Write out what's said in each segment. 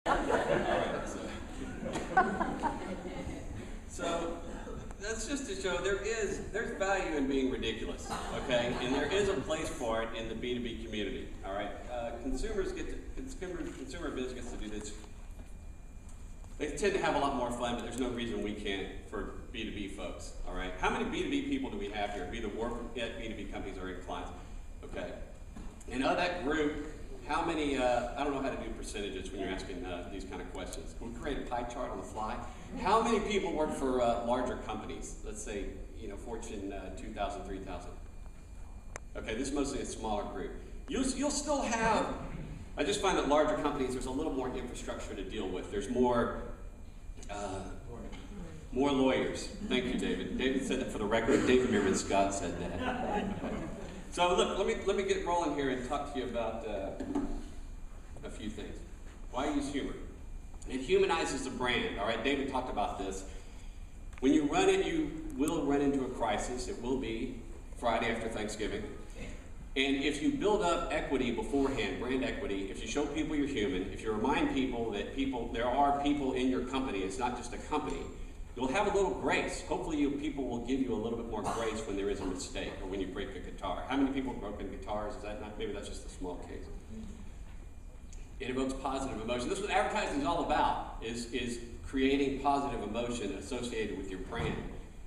So that's just to show there's value in being ridiculous, okay? And there is a place for it in the B2B community, all right? Consumer business gets to do this. They tend to have a lot more fun, but there's no reason we can't for B2B folks, all right? How many B2B people do we have here? Either work at B2B companies or in clients, okay? And of that group, how many, I don't know how to do percentages when you're asking these kind of questions. Can we create a pie chart on the fly? How many people work for larger companies? Let's say, Fortune 2,000, 3,000. Okay, this is mostly a smaller group. You'll still have, I just find that larger companies, there's a little more infrastructure to deal with. There's more lawyers. Thank you, David. David said that for the record. David Meerman Scott said that. So look, let me get rolling here and talk to you about a few things. Why use humor? It humanizes the brand, all right? David talked about this. When you run it, you will run into a crisis. It will be Friday after Thanksgiving. And if you build up equity beforehand, brand equity, if you show people you're human, if you remind people that there are people in your company, it's not just a company, you'll have a little grace. Hopefully people will give you a little bit more grace when there is a mistake or when you break a guitar. How many people have broken guitars? Is that not, maybe that's just a small case. It evokes positive emotion. This is what advertising is all about, is creating positive emotion associated with your brand.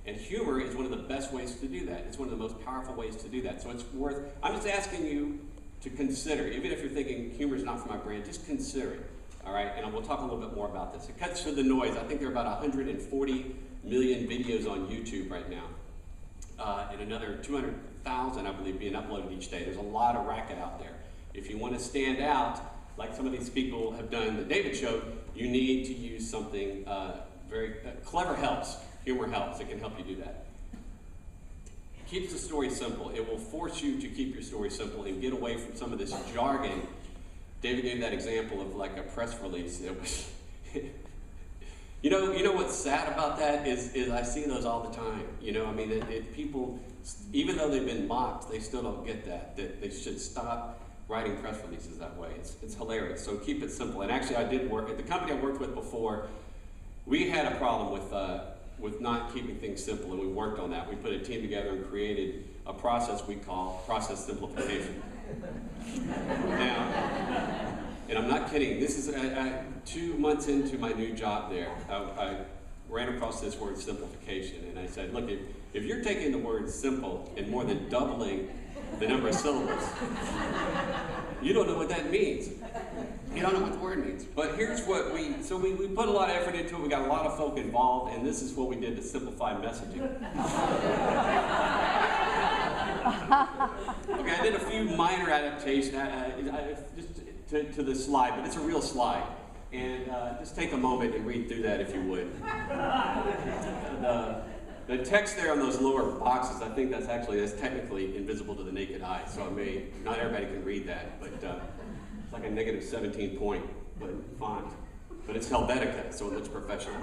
And humor is one of the best ways to do that. It's one of the most powerful ways to do that. So it's worth, I'm just asking you to consider, even if you're thinking humor is not for my brand, just consider it. All right, and we'll talk a little bit more about this. It cuts through the noise. I think there are about 140 million videos on YouTube right now, and another 200,000, I believe, being uploaded each day. There's a lot of racket out there. If you want to stand out, like some of these people have done that David showed, you need to use something very clever helps. Humor helps. It can help you do that. Keeps the story simple. It will force you to keep your story simple and get away from some of this jargon. David gave that example of like a press release. It was, you know what's sad about that is I see those all the time. I mean, people, even though they've been mocked, they still don't get that they should stop writing press releases that way. It's hilarious. So keep it simple. And actually, I did work at the company I worked with before. We had a problem with not keeping things simple, and we worked on that. We put a team together and created a process we call process simplification. Now, and I'm not kidding, this is 2 months into my new job there, I ran across this word simplification, and I said, look, if you're taking the word simple and more than doubling the number of syllables, you don't know what that means. You don't know what the word means. But here's what we put a lot of effort into it, we got a lot of folk involved, and this is what we did to simplify messaging. Okay, I did a few minor adaptations just to the slide, but it's a real slide. And just take a moment and read through that if you would. The text there on those lower boxes, I think that's technically invisible to the naked eye, so not everybody can read that, but it's like a negative 17 point font. But it's Helvetica, so it looks professional.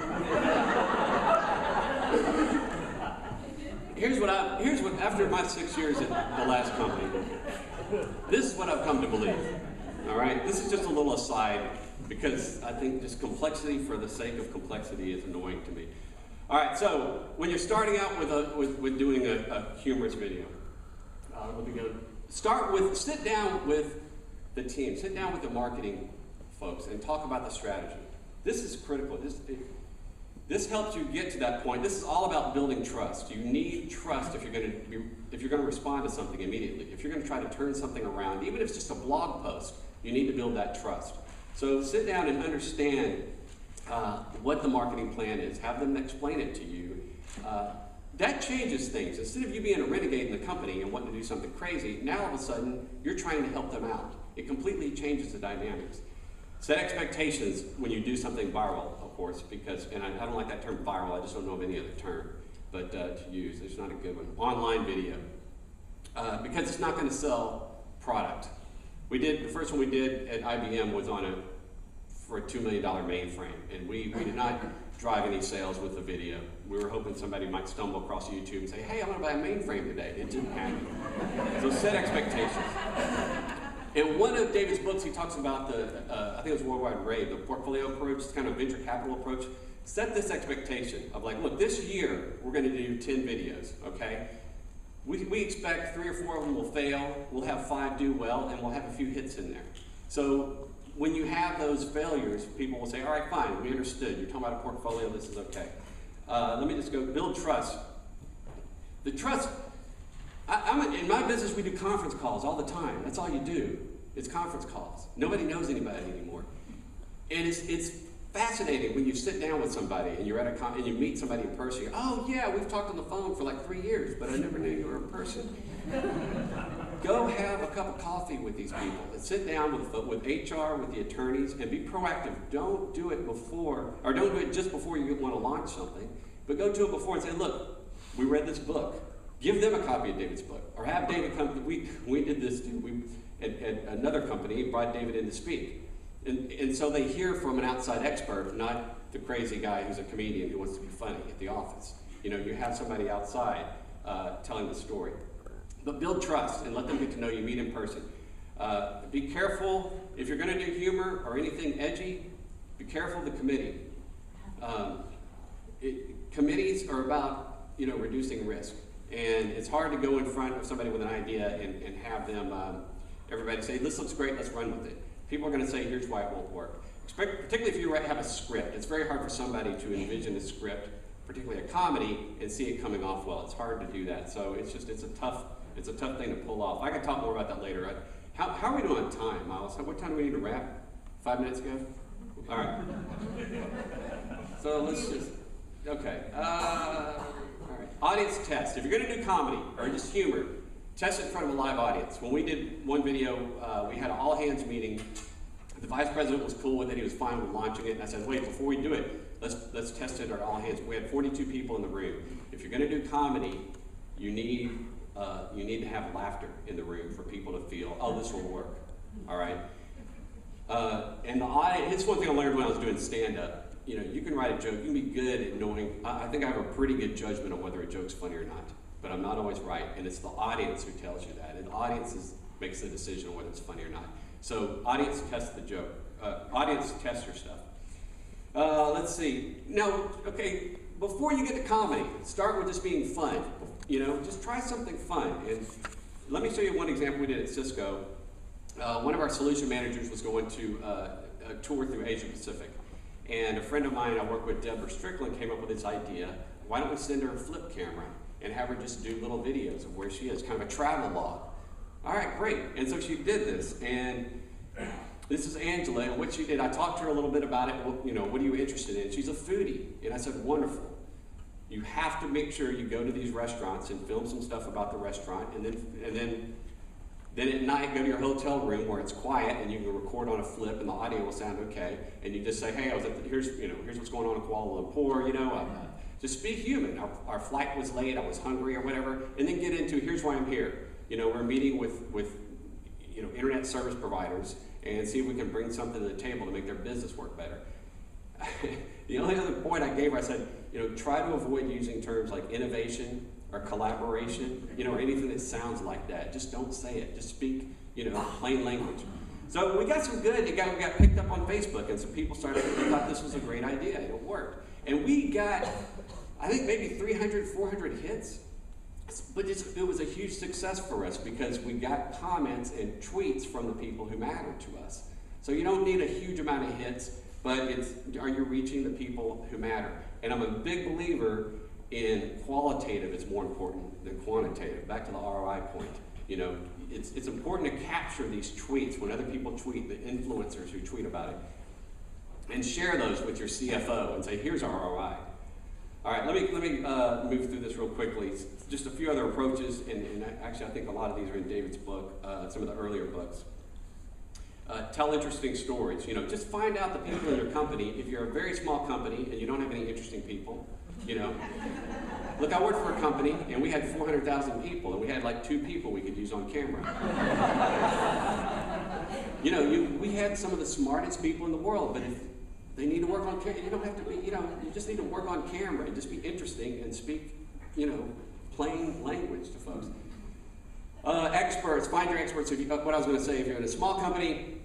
Here's what after my 6 years at the last company, this is what I've come to believe. All right, this is just a little aside because I think just complexity for the sake of complexity is annoying to me. All right, so when you're starting out with doing a humorous video, sit down with the team, sit down with the marketing folks, and talk about the strategy. This is critical. This helps you get to that point. This is all about building trust. You need trust if you're going to respond to something immediately. If you're going to try to turn something around, even if it's just a blog post, you need to build that trust. So sit down and understand what the marketing plan is. Have them explain it to you. That changes things. Instead of you being a renegade in the company and wanting to do something crazy, now all of a sudden you're trying to help them out. It completely changes the dynamics. Set expectations when you do something viral, of course, and I don't like that term viral, I just don't know of any other term, but to use, there's not a good one. Online video, because it's not going to sell product. The first one we did at IBM was for a $2 million mainframe, and we did not drive any sales with the video. We were hoping somebody might stumble across YouTube and say, hey, I want to buy a mainframe today. It didn't happen. So set expectations. In one of David's books, he talks about the, I think it was Worldwide Rave, the portfolio approach, kind of venture capital approach. Set this expectation of like, look, this year we're going to do 10 videos, okay? We expect 3 or 4 of them will fail, we'll have 5 do well, and we'll have a few hits in there. So when you have those failures, people will say, all right, fine, we understood. You're talking about a portfolio, this is okay. Let me just go, build trust. The trust, in my business, we do conference calls all the time. That's all you do. It's conference calls. Nobody knows anybody anymore. And it's fascinating when you sit down with somebody and you're at and you meet somebody in person. You go, oh yeah, we've talked on the phone for like 3 years, but I never knew you were in person. Go have a cup of coffee with these people and sit down with HR, with the attorneys, and be proactive. Don't do it before, or don't do it just before you want to launch something, but go to it before and say, look, we read this book. Give them a copy of David's book, or have David come. We did this too. At another company brought David in to speak. And so they hear from an outside expert, not the crazy guy who's a comedian who wants to be funny at the office. You know, you have somebody outside telling the story. But build trust and let them get to know you, meet in person. Be careful, if you're going to do humor or anything edgy, be careful of the committee. Committees are about, you know, reducing risk. And it's hard to go in front of somebody with an idea and have them, everybody say, this looks great, let's run with it. People are going to say, here's why it won't work. Particularly if you have a script. It's very hard for somebody to envision a script, particularly a comedy, and see it coming off well. It's hard to do that. So it's a tough thing to pull off. I can talk more about that later. How are we doing on time, Miles? What time do we need to wrap? 5 minutes ago? All right. So let's just, okay. All right. Audience test. If you're going to do comedy or just humor, test it in front of a live audience. When we did one video, we had an all-hands meeting. The vice president was cool with it. He was fine with launching it. And I said, wait, before we do it, let's test it at all-hands. We had 42 people in the room. If you're going to do comedy, you need to have laughter in the room for people to feel, oh, this will work. All right? And the audience, it's one thing I learned when I was doing stand-up. You know, you can write a joke. You can be good at knowing. I think I have a pretty good judgment on whether a joke's funny or not. But I'm not always right, and it's the audience who tells you that. And the audience makes the decision on whether it's funny or not. So audience test the joke. Audience test your stuff. Let's see. Now, okay, before you get to comedy, start with just being fun. You know, just try something fun. And let me show you one example we did at Cisco. One of our solution managers was going to a tour through Asia Pacific. And a friend of mine I work with, Deborah Strickland, came up with this idea. Why don't we send her a flip camera and have her just do little videos of where she is, kind of a travel log. All right, great. And so she did this, and this is Angela, and what she did, I talked to her a little bit about it. Well, you know, what are you interested in? She's a foodie, and I said, wonderful. You have to make sure you go to these restaurants and film some stuff about the restaurant, and then at night go to your hotel room where it's quiet, and you can record on a flip, and the audio will sound okay, and you just say, hey, here's what's going on in Kuala Lumpur, you know. Just be human. Our flight was late, I was hungry or whatever, and then get into, here's why I'm here. You know, we're meeting with you know, internet service providers and see if we can bring something to the table to make their business work better. The only other point I gave her, I said, you know, try to avoid using terms like innovation or collaboration, you know, or anything that sounds like that. Just don't say it. Just speak, you know, plain language. So we got some good, we got picked up on Facebook, and some people thought this was a great idea, and it worked. And we got, I think maybe 300, 400 hits. But it was a huge success for us because we got comments and tweets from the people who mattered to us. So you don't need a huge amount of hits, but are you reaching the people who matter? And I'm a big believer in qualitative is more important than quantitative. Back to the ROI point. You know, it's important to capture these tweets when other people tweet, the influencers who tweet about it, and share those with your CFO and say, here's our ROI. All right, let me move through this real quickly. Just a few other approaches, and actually I think a lot of these are in David's book, some of the earlier books. Tell interesting stories. You know, just find out the people in your company. If you're a very small company and you don't have any interesting people, you know. Look, I worked for a company and we had 400,000 people, and we had like 2 people we could use on camera. You know, we had some of the smartest people in the world, but if they need to work on camera, you don't have to be, you know, you just need to work on camera and just be interesting and speak, you know, plain language to folks. Experts, find your experts. If you, what I was going to say, if you're in a small company,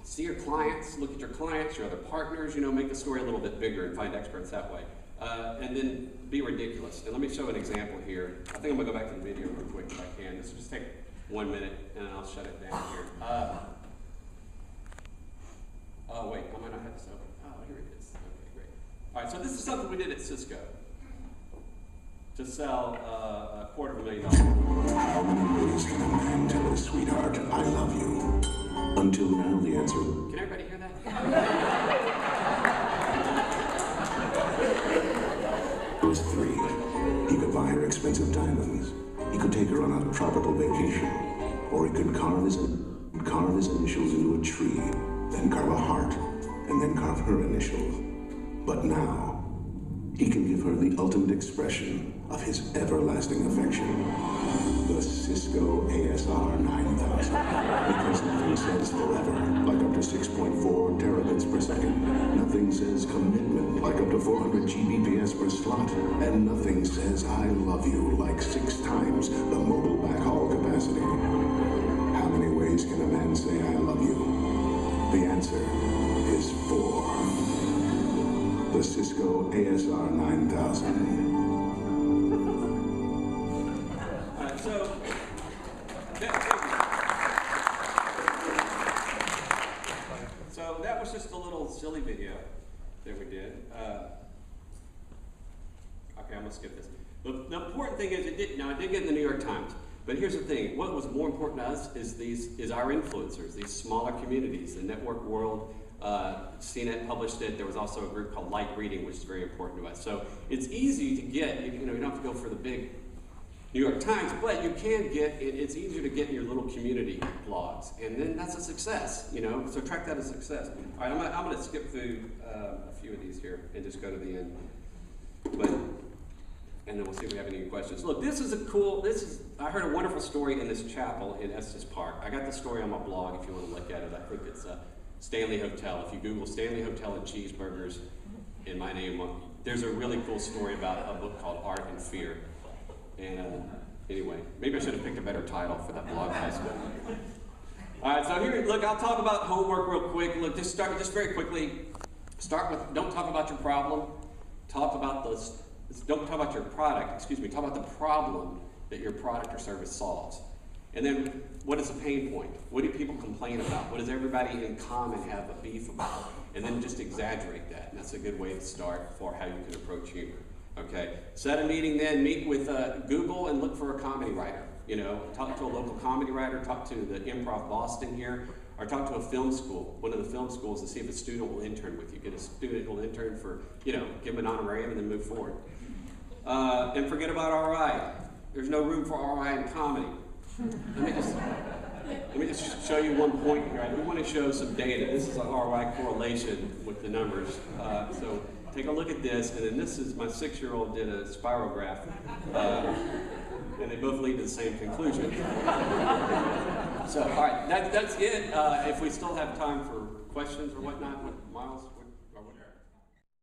see your clients, look at your clients, your other partners, you know, make the story a little bit bigger and find experts that way. And then be ridiculous. And let me show an example here. I think I'm going to go back to the video real quick if I can. This will just take 1 minute and I'll shut it down here. Oh, wait, I might not have this open. Oh, here it is. Okay, great. All right, so this is something we did at Cisco to sell $250,000. How many ways can a man tell his sweetheart, I love you? Until now, the answer... Can everybody hear that? was 3. He could buy her expensive diamonds. He could take her on a tropical vacation. Or he could carve his initials into a tree, then carve a heart, and then carve her initials. But now, he can give her the ultimate expression of his everlasting affection. The Cisco ASR 9000. Because nothing says forever, like up to 6.4 terabits per second. Nothing says commitment, like up to 400 Gbps per slot. And nothing says I love you, like 6 times the mobile backhaul capacity. How many ways can a man say I love you? The answer is 4. The Cisco ASR 9000. So that was just a little silly video that we did. Okay, I'm gonna skip this. But the important thing is, it did get in the New York Times. But here's the thing: what was more important to us is our influencers, these smaller communities, the network world. CNET published it. There was also a group called Light Reading, which is very important to us. So it's easy to get. You don't have to go for the big New York Times, but you can get. It's easier to get in your little community blogs, and then that's a success. So track that as success. All right, I'm going to skip through a few of these here and just go to the end. And then we'll see if we have any questions. Look, I heard a wonderful story in this chapel in Estes Park. I got the story on my blog if you want to look at it. I think it's Stanley Hotel. If you Google Stanley Hotel and cheeseburgers in my name, there's a really cool story about a book called Art and Fear. And anyway, maybe I should have picked a better title for that blog post. All right, so here, look, I'll talk about homework real quick. Look, just very quickly. Start with, don't talk about your problem. Don't talk about your product, talk about the problem that your product or service solves. And then, what is a pain point? What do people complain about? What does everybody in common have a beef about? And then just exaggerate that. And that's a good way to start for how you can approach humor. Okay, set a meeting then, meet with Google and look for a comedy writer. Talk to a local comedy writer, talk to the Improv Boston here, or talk to a film school, one of the film schools, to see if a student will intern with you. Get a student who will intern for, give them an honorarium and then move forward. And forget about ROI. There's no room for ROI in comedy. Let me just show you one point here. We want to show some data. This is an ROI correlation with the numbers. So take a look at this, and then this is my 6-year-old did a spirograph, and they both lead to the same conclusion. So, all right, that's it. If we still have time for questions or whatnot, Miles?